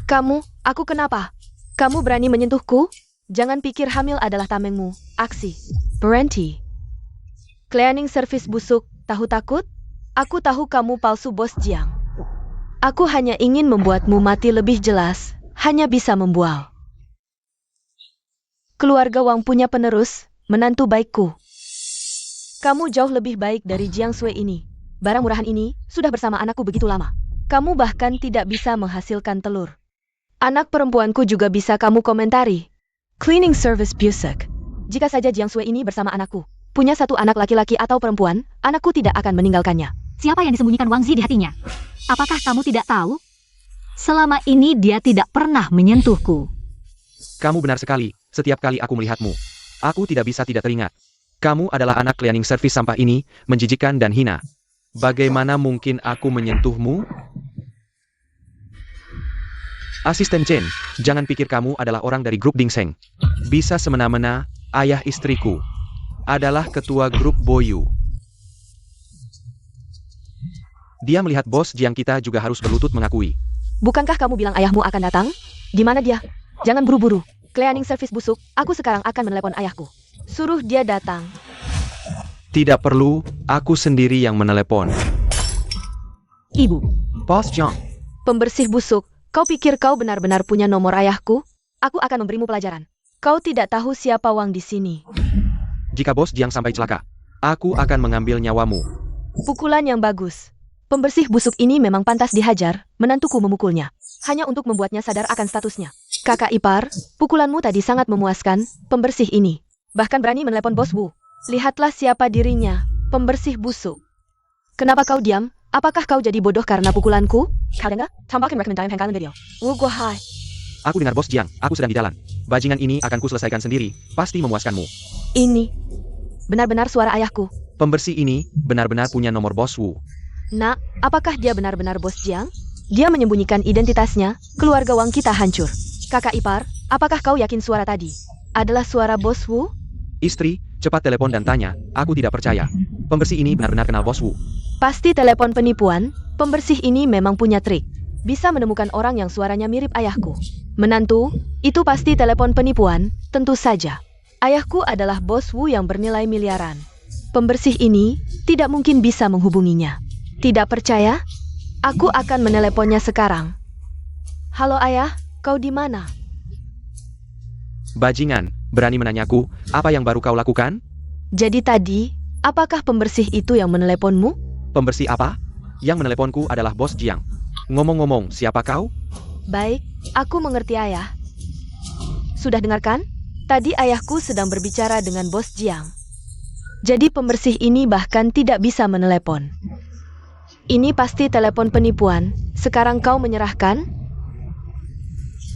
Kamu, aku kenapa? Kamu berani menyentuhku? Jangan pikir hamil adalah tamengmu. Aksi. Berhenti. Cleaning service busuk, tahu takut? Aku tahu kamu palsu Bos Jiang. Aku hanya ingin membuatmu mati lebih jelas, hanya bisa membual. Keluarga Wang punya penerus, menantu baikku. Kamu jauh lebih baik dari Jiang Sui ini. Barang murahan ini sudah bersama anakku begitu lama. Kamu bahkan tidak bisa menghasilkan telur. Anak perempuanku juga bisa kamu komentari. Cleaning service busuk. Jika saja Jiang Sui ini bersama anakku, punya satu anak laki-laki atau perempuan, anakku tidak akan meninggalkannya. Siapa yang disembunyikan Wang Zi di hatinya? Apakah kamu tidak tahu? Selama ini dia tidak pernah menyentuhku. Kamu benar sekali, setiap kali aku melihatmu. Aku tidak bisa tidak teringat. Kamu adalah anak cleaning service sampah ini, menjijikkan dan hina. Bagaimana mungkin aku menyentuhmu? Asisten Chen, jangan pikir kamu adalah orang dari grup Dingseng. Bisa semena-mena, ayah istriku adalah ketua grup Boyu. Dia melihat bos Jiang kita juga harus berlutut mengakui. Bukankah kamu bilang ayahmu akan datang? Di mana dia? Jangan buru-buru. Cleaning service busuk, aku sekarang akan menelepon ayahku. Suruh dia datang. Tidak perlu, aku sendiri yang menelepon. Ibu. Bos Jiang. Pembersih busuk, kau pikir kau benar-benar punya nomor ayahku? Aku akan memberimu pelajaran. Kau tidak tahu siapa Wang di sini. Jika bos Jiang sampai celaka, aku akan mengambil nyawamu. Pukulan yang bagus. Pembersih busuk ini memang pantas dihajar, menantuku memukulnya. Hanya untuk membuatnya sadar akan statusnya. Kakak ipar, pukulanmu tadi sangat memuaskan, pembersih ini. Bahkan berani menelepon bos Wu. Lihatlah siapa dirinya, pembersih busuk. Kenapa kau diam? Apakah kau jadi bodoh karena pukulanku? Kau dengar? Tambahkan rekomendasi pengkalan video. Wu Guo Hai. Aku dengar bos Jiang, aku sedang di jalan. Bajingan ini akan ku selesaikan sendiri, pasti memuaskanmu. Ini benar-benar suara ayahku. Pembersih ini benar-benar punya nomor bos Wu. Nak, apakah dia benar-benar bos Jiang? Dia menyembunyikan identitasnya, keluarga Wang kita hancur. Kakak ipar, apakah kau yakin suara tadi adalah suara bos Wu? Istri, cepat telepon dan tanya, aku tidak percaya. Pembersih ini benar-benar kenal bos Wu. Pasti telepon penipuan, pembersih ini memang punya trik. Bisa menemukan orang yang suaranya mirip ayahku. Menantu, itu pasti telepon penipuan, tentu saja. Ayahku adalah bos Wu yang bernilai miliaran. Pembersih ini tidak mungkin bisa menghubunginya. Tidak percaya? Aku akan meneleponnya sekarang. Halo ayah, kau di mana? Bajingan, berani menanyaku, apa yang baru kau lakukan? Jadi tadi, apakah pembersih itu yang meneleponmu? Pembersih apa? Yang meneleponku adalah bos Jiang. Ngomong-ngomong, siapa kau? Baik, aku mengerti ayah. Sudah dengarkan? Tadi ayahku sedang berbicara dengan bos Jiang. Jadi pembersih ini bahkan tidak bisa menelepon. Ini pasti telepon penipuan. Sekarang kau menyerahkan?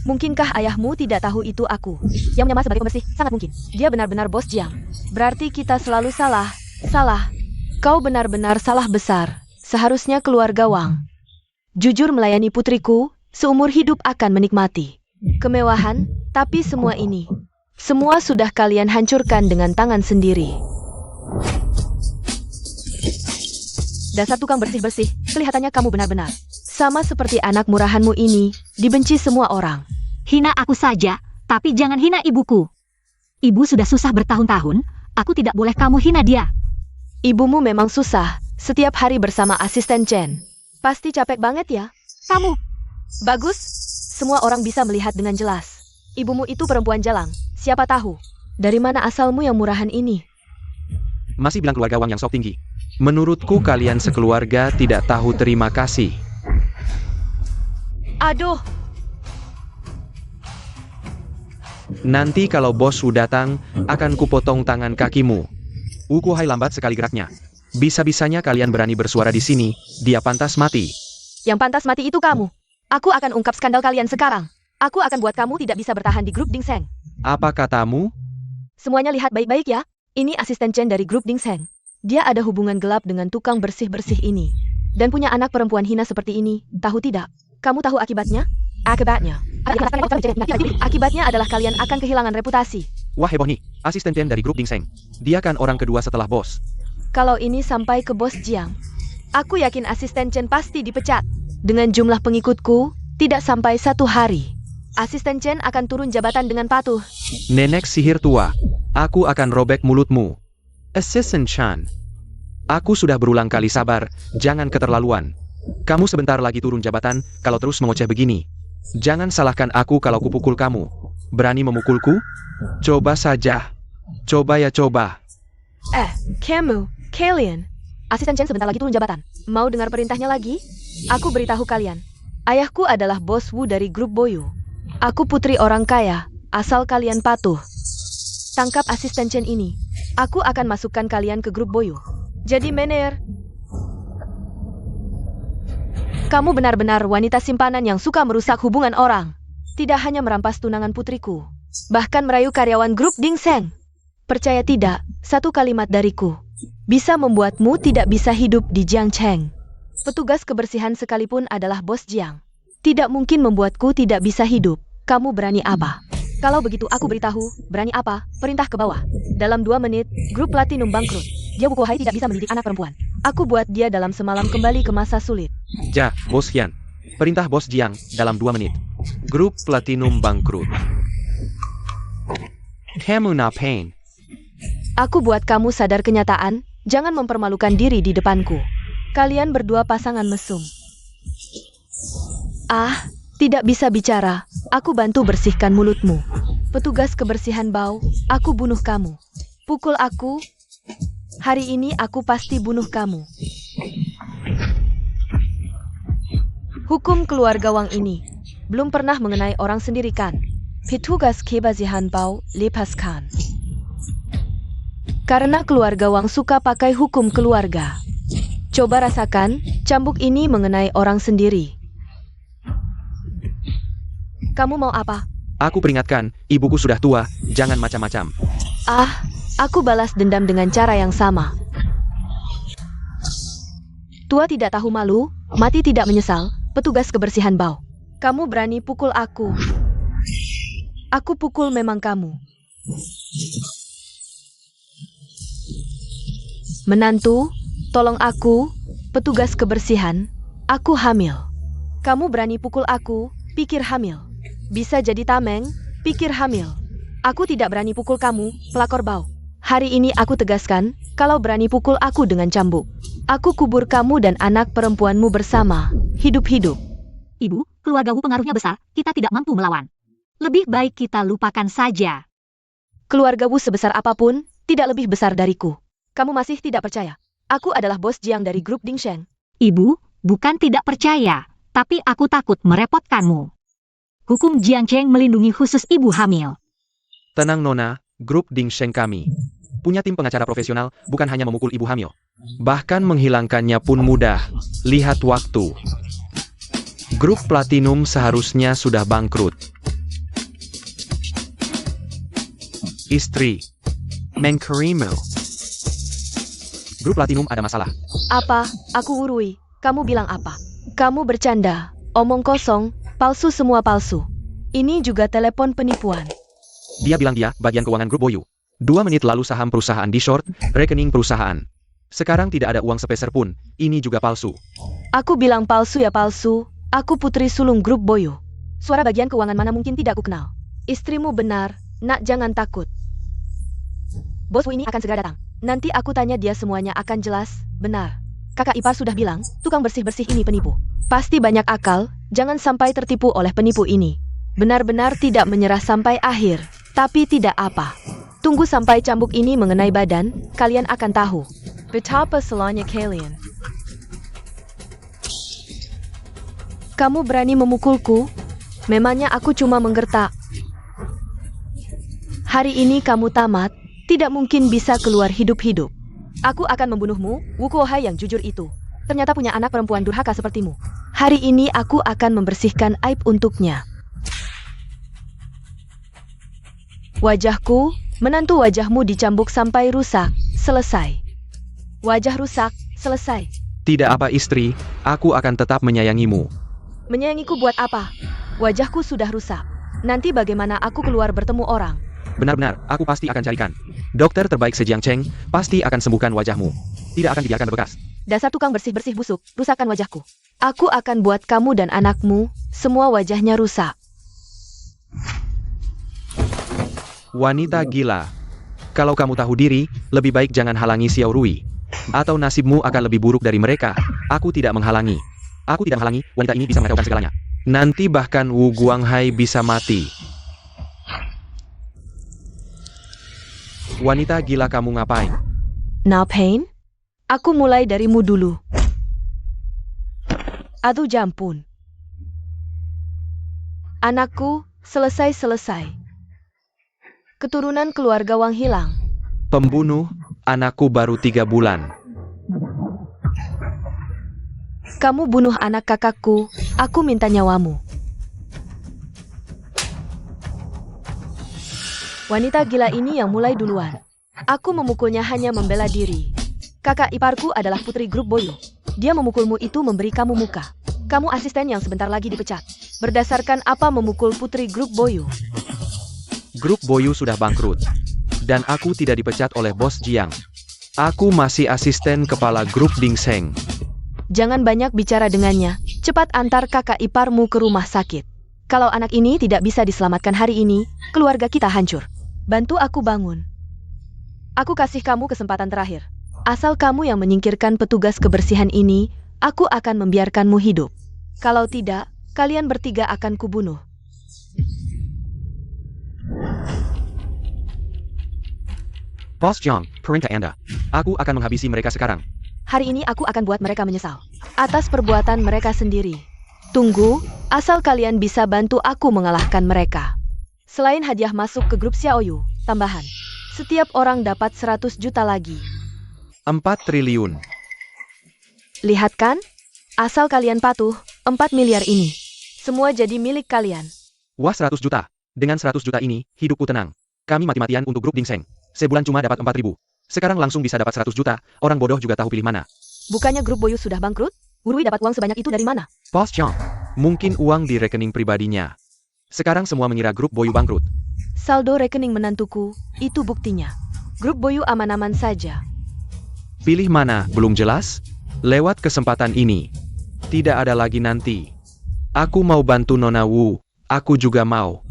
Mungkinkah ayahmu tidak tahu itu aku? Yang menyamar sebagai pembersih, sangat mungkin. Dia benar-benar bos Jiang. Berarti kita selalu salah. Salah. Kau benar-benar salah besar. Seharusnya keluarga Wang. Jujur melayani putriku, seumur hidup akan menikmati kemewahan, tapi semua ini, semua sudah kalian hancurkan dengan tangan sendiri. Dasar tukang bersih-bersih, kelihatannya kamu benar-benar sama seperti anak murahanmu ini, dibenci semua orang. Hina aku saja, tapi jangan hina ibuku. Ibu sudah susah bertahun-tahun, aku tidak boleh kamu hina dia. Ibumu memang susah, setiap hari bersama asisten Chen. Pasti capek banget ya? Kamu. Bagus, semua orang bisa melihat dengan jelas. Ibumu itu perempuan jalang, siapa tahu. Dari mana asalmu yang murahan ini? Masih bilang keluarga Wang yang sok tinggi. Menurutku kalian sekeluarga tidak tahu terima kasih. Aduh, Nanti kalau bos Wu datang, akan kupotong tangan kakimu. Wu Kuhai lambat sekali geraknya. Bisa-bisanya kalian berani bersuara di sini, dia pantas mati. yang pantas mati itu kamu. Aku akan ungkap skandal kalian sekarang. Aku akan buat kamu tidak bisa bertahan di grup Dingseng. Apa katamu? Semuanya lihat baik-baik ya. Ini asisten Chen dari grup Dingseng. Dia ada hubungan gelap dengan tukang bersih-bersih ini. Dan punya anak perempuan hina seperti ini, tahu tidak? Kamu tahu akibatnya? Akibatnya adalah kalian akan kehilangan reputasi. Wah heboh nih, asisten Chen dari grup Dingseng. Dia kan orang kedua setelah bos. Kalau ini sampai ke bos Jiang, aku yakin asisten Chen pasti dipecat. Dengan jumlah pengikutku, tidak sampai 1 hari. Asisten Chen akan turun jabatan dengan patuh. Nenek sihir tua, aku akan robek mulutmu. Assistant Chan. Aku sudah berulang kali sabar, jangan keterlaluan. Kamu sebentar lagi turun jabatan, kalau terus mengoceh begini. Jangan salahkan aku kalau kupukul kamu. Berani memukulku? Coba saja. Coba ya coba. Kamu, kalian. Asisten Chen sebentar lagi turun jabatan. Mau dengar perintahnya lagi? Aku beritahu kalian. Ayahku adalah bos Wu dari grup Boyu. Aku putri orang kaya, asal kalian patuh. Tangkap asisten Chen ini. Aku akan masukkan kalian ke grup Boyu. Jadi mener. Kamu benar-benar wanita simpanan yang suka merusak hubungan orang. Tidak hanya merampas tunangan putriku, bahkan merayu karyawan grup Dingseng. Percaya tidak, satu kalimat dariku bisa membuatmu tidak bisa hidup di Jiangcheng. Petugas kebersihan sekalipun adalah bos Jiang. tidak mungkin membuatku tidak bisa hidup. Kamu berani apa? Kalau begitu aku beritahu, berani apa? Perintah ke bawah. Dalam 2 menit, grup Platinum bangkrut. Dia Wukohai tidak bisa mendidik anak perempuan. Aku buat dia dalam semalam kembali ke masa sulit. Ja, Bos Hyun. Perintah Bos Jiang dalam 2 menit. Grup Platinum bangkrut. Kamu ngapain? Aku buat kamu sadar kenyataan, jangan mempermalukan diri di depanku. Kalian berdua pasangan mesum. Ah, tidak bisa bicara. Aku bantu bersihkan mulutmu. Petugas kebersihan bau, aku bunuh kamu. Pukul aku. Hari ini aku pasti bunuh kamu. Hukum keluarga Wang ini belum pernah mengenai orang sendiri kan? Petugas kebersihan bau, lepaskan. Karena keluarga Wang suka pakai hukum keluarga. Coba rasakan, cambuk ini mengenai orang sendiri. Kamu mau apa? Aku peringatkan, ibuku sudah tua, jangan macam-macam. Ah, aku balas dendam dengan cara yang sama. Tua tidak tahu malu, mati tidak menyesal, petugas kebersihan bau. Kamu berani pukul aku. Aku pukul memang kamu. Menantu, tolong aku, petugas kebersihan, aku hamil. Kamu berani pukul aku, pikir hamil. Bisa jadi tameng, pikir hamil. Aku tidak berani pukul kamu, pelakor bau. Hari ini aku tegaskan, kalau berani pukul aku dengan cambuk. Aku kubur kamu dan anak perempuanmu bersama, hidup-hidup. Ibu, keluarga Wu pengaruhnya besar, kita tidak mampu melawan. Lebih baik kita lupakan saja. Keluarga Wu sebesar apapun, tidak lebih besar dariku. Kamu masih tidak percaya? Aku adalah bos Jiang dari grup Dingsheng. Ibu, bukan tidak percaya, tapi aku takut merepotkanmu. Hukum Jiang Cheng melindungi khusus ibu hamil. Tenang Nona, grup Dingsheng kami punya tim pengacara profesional, bukan hanya memukul ibu hamil. Bahkan menghilangkannya pun mudah. Lihat waktu. Grup Platinum seharusnya sudah bangkrut. Istri Mengkerimo. Grup Platinum ada masalah. Apa? Aku urui. Kamu bilang apa? Kamu bercanda. Omong kosong, palsu semua palsu. Ini juga telepon penipuan. Dia bilang dia bagian keuangan grup Boyu. 2 menit lalu saham perusahaan di short, rekening perusahaan. Sekarang tidak ada uang sepeser pun, ini juga palsu. Aku bilang palsu ya palsu. Aku putri sulung grup Boyu. Suara bagian keuangan mana mungkin tidak aku kenal. Istrimu benar, nak jangan takut. Bos Wu ini akan segera datang. Nanti aku tanya dia semuanya akan jelas, benar. Kakak ipar sudah bilang, tukang bersih-bersih ini penipu. Pasti banyak akal, jangan sampai tertipu oleh penipu ini. Benar-benar tidak menyerah sampai akhir, tapi tidak apa. Tunggu sampai cambuk ini mengenai badan, kalian akan tahu. Betapa selanya kalian. Kamu berani memukulku? Memangnya aku cuma menggertak. Hari ini kamu tamat, tidak mungkin bisa keluar hidup-hidup. Aku akan membunuhmu, Wukohai yang jujur itu. Ternyata punya anak perempuan durhaka sepertimu. Hari ini aku akan membersihkan aib untuknya. Wajahku, menantu wajahmu dicambuk sampai rusak, selesai. Wajah rusak, selesai. Tidak apa istri, aku akan tetap menyayangimu. Menyayangiku buat apa? Wajahku sudah rusak. Nanti bagaimana aku keluar bertemu orang? Benar-benar, aku pasti akan carikan. Dokter terbaik se-Jiang Cheng, pasti akan sembuhkan wajahmu. Tidak akan dibiarkan berbekas. Dasar tukang bersih-bersih busuk, rusakkan wajahku. Aku akan buat kamu dan anakmu, semua wajahnya rusak. Wanita gila. Kalau kamu tahu diri, lebih baik jangan halangi Xiao Rui. Atau nasibmu akan lebih buruk dari mereka. Aku tidak menghalangi. Aku tidak menghalangi, wanita ini bisa mengacaukan segalanya. Nanti bahkan Wu Guanghai bisa mati. Wanita gila kamu ngapain? Ngapain? Aku mulai darimu dulu. Aduh jampun. Anakku, selesai-selesai. Keturunan keluarga Wang hilang. Pembunuh, anakku baru 3 bulan. Kamu bunuh anak kakakku, aku minta nyawamu. Wanita gila ini yang mulai duluan. Aku memukulnya hanya membela diri. Kakak iparku adalah putri grup Boyu. Dia memukulmu itu memberi kamu muka. Kamu asisten yang sebentar lagi dipecat. Berdasarkan apa memukul putri grup Boyu? Grup Boyu sudah bangkrut. Dan aku tidak dipecat oleh Bos Jiang. Aku masih asisten kepala grup Ding Seng. Jangan banyak bicara dengannya. Cepat antar kakak iparmu ke rumah sakit. Kalau anak ini tidak bisa diselamatkan hari ini, keluarga kita hancur. Bantu aku bangun. Aku kasih kamu kesempatan terakhir. Asal kamu yang menyingkirkan petugas kebersihan ini, aku akan membiarkanmu hidup. Kalau tidak, kalian bertiga akan kubunuh. Bos Jiang, perintah Anda. Aku akan menghabisi mereka sekarang. Hari ini aku akan buat mereka menyesal atas perbuatan mereka sendiri. Tunggu, asal kalian bisa bantu aku mengalahkan mereka. Selain hadiah masuk ke grup Xiaoyu, tambahan. Setiap orang dapat 100 juta lagi. 4 triliun. Lihat kan? Asal kalian patuh, 4 miliar ini. Semua jadi milik kalian. Wah 100 juta. Dengan 100 juta ini, hidupku tenang. Kami mati-matian untuk grup Ding Seng. Sebulan cuma dapat 4.000. Sekarang langsung bisa dapat 100 juta, orang bodoh juga tahu pilih mana. Bukannya grup Boyu sudah bangkrut? Wurui dapat uang sebanyak itu dari mana? Bos Jiang, mungkin uang di rekening pribadinya. Sekarang semua mengira grup Boyu bangkrut. Saldo rekening menantuku, itu buktinya. Grup Boyu aman-aman saja. Pilih mana, belum jelas? Lewat kesempatan ini. Tidak ada lagi nanti. Aku mau bantu Nona Wu. Aku juga mau.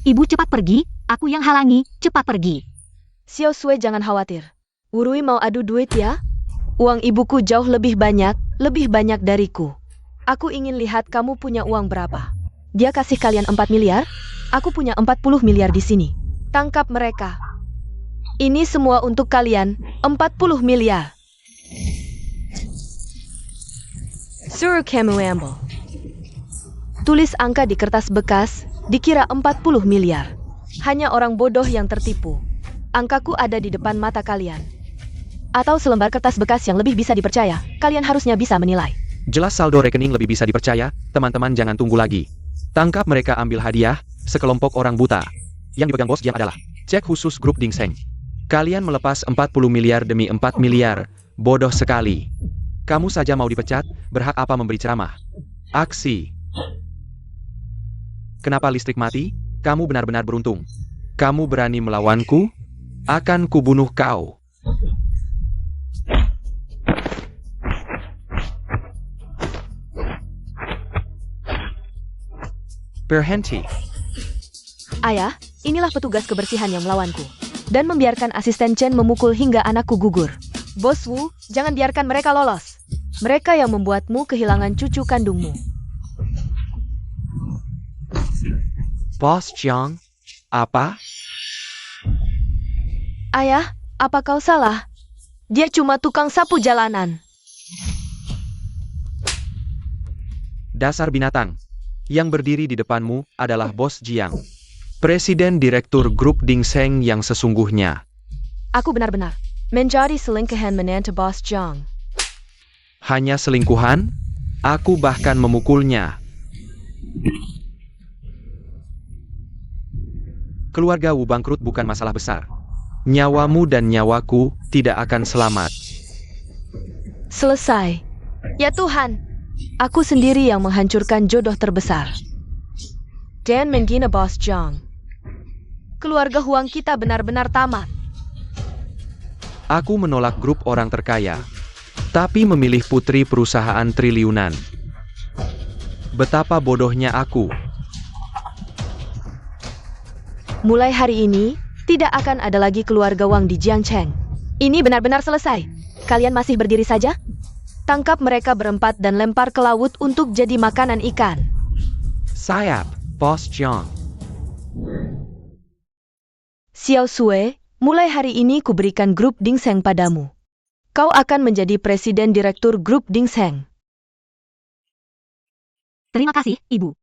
Ibu cepat pergi, aku yang halangi, cepat pergi. Xiao Sui jangan khawatir. Wurui mau adu duit ya? Uang ibuku jauh lebih banyak dariku. Aku ingin lihat kamu punya uang berapa. Dia kasih kalian 4 miliar, aku punya 40 miliar di sini. Tangkap mereka. Ini semua untuk kalian, 40 miliar. Suruh kamu ambil. Tulis angka di kertas bekas, dikira 40 miliar. Hanya orang bodoh yang tertipu. Angkaku ada di depan mata kalian. Atau selembar kertas bekas yang lebih bisa dipercaya, kalian harusnya bisa menilai. Jelas saldo rekening lebih bisa dipercaya, teman-teman jangan tunggu lagi. Tangkap mereka ambil hadiah, sekelompok orang buta. Yang dipegang Bos Jiang adalah cek khusus grup Ding Seng. Kalian melepas 40 miliar demi 4 miliar, bodoh sekali. Kamu saja mau dipecat, berhak apa memberi ceramah? Aksi. Kenapa listrik mati? Kamu benar-benar beruntung. Kamu berani melawanku? Akan kubunuh kau. Berhenti. Ayah, inilah petugas kebersihan yang melawanku. Dan membiarkan asisten Chen memukul hingga anakku gugur. Bos Wu, jangan biarkan mereka lolos. Mereka yang membuatmu kehilangan cucu kandungmu. Bos Jiang, apa? Ayah, apa kau salah? Dia cuma tukang sapu jalanan. Dasar binatang. Yang berdiri di depanmu adalah Bos Jiang. Presiden Direktur Grup Ding Seng yang sesungguhnya. Aku benar-benar menjadi selingkuhan menantu Bos Jiang. Hanya selingkuhan? Aku bahkan memukulnya. Keluarga Wu bangkrut bukan masalah besar. Nyawamu dan nyawaku tidak akan selamat. Selesai. Ya Tuhan, aku sendiri yang menghancurkan jodoh terbesar. Dan menghina Bos Jiang. Keluarga Huang kita benar-benar tamat. Aku menolak grup orang terkaya, tapi memilih putri perusahaan triliunan. Betapa bodohnya aku. Mulai hari ini, tidak akan ada lagi keluarga Wang di Jiangcheng. Ini benar-benar selesai. Kalian masih berdiri saja? Tangkap mereka berempat dan lempar ke laut untuk jadi makanan ikan. Sayap, Bos Jiang. Xiao Sui, mulai hari ini kuberikan grup Ding Seng padamu. Kau akan menjadi presiden direktur grup Ding Seng. Terima kasih, Ibu.